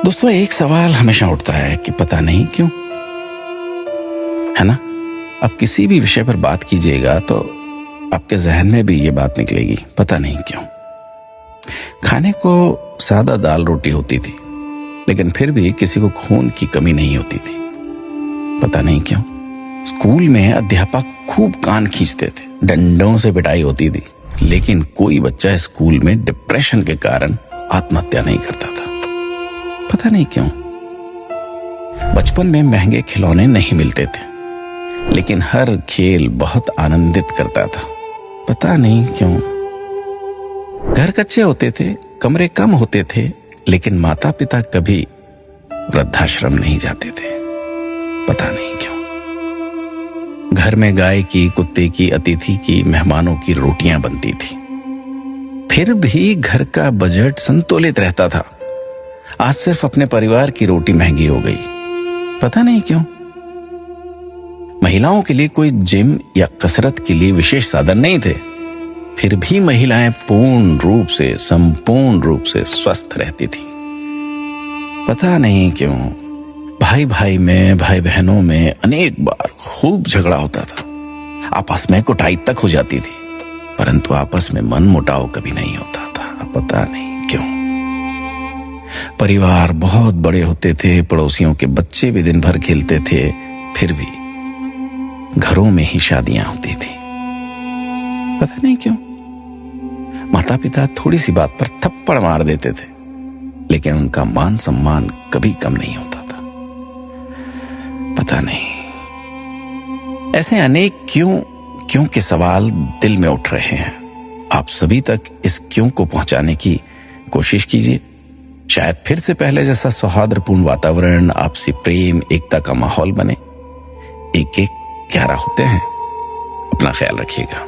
दोस्तों, एक सवाल हमेशा उठता है कि पता नहीं क्यों, है ना। अब किसी भी विषय पर बात कीजिएगा तो आपके जहन में भी ये बात निकलेगी, पता नहीं क्यों। खाने को सादा दाल रोटी होती थी, लेकिन फिर भी किसी को खून की कमी नहीं होती थी, पता नहीं क्यों। स्कूल में अध्यापक खूब कान खींचते थे, डंडों से पिटाई होती थी, लेकिन कोई बच्चा स्कूल में डिप्रेशन के कारण आत्महत्या नहीं करता था, पता नहीं क्यों। बचपन में महंगे खिलौने नहीं मिलते थे, लेकिन हर खेल बहुत आनंदित करता था, पता नहीं क्यों। घर कच्चे होते थे, कमरे कम होते थे, लेकिन माता पिता कभी वृद्धाश्रम नहीं जाते थे, पता नहीं क्यों। घर में गाय की, कुत्ते की, अतिथि की, मेहमानों की रोटियां बनती थी, फिर भी घर का बजट संतुलित रहता था। आज सिर्फ अपने परिवार की रोटी महंगी हो गई, पता नहीं क्यों। महिलाओं के लिए कोई जिम या कसरत के लिए विशेष साधन नहीं थे, फिर भी महिलाएं पूर्ण रूप से, संपूर्ण रूप से स्वस्थ रहती थी, पता नहीं क्यों। भाई भाई में, भाई बहनों में अनेक बार खूब झगड़ा होता था, आपस में कुटाई तक हो जाती थी, परंतु आपस में मन मुटाव कभी नहीं होता था, पता नहीं क्यों। परिवार बहुत बड़े होते थे, पड़ोसियों के बच्चे भी दिन भर खेलते थे, फिर भी घरों में ही शादियां होती थी, पता नहीं क्यों। माता पिता थोड़ी सी बात पर थप्पड़ मार देते थे, लेकिन उनका मान सम्मान कभी कम नहीं होता था, पता नहीं। ऐसे अनेक क्यों के सवाल दिल में उठ रहे हैं। आप सभी तक इस क्यों को पहुंचाने की कोशिश कीजिए। शायद फिर से पहले जैसा सौहार्दपूर्ण वातावरण, आपसी प्रेम, एकता का माहौल बने। एक एक 11 होते हैं। अपना ख्याल रखिएगा।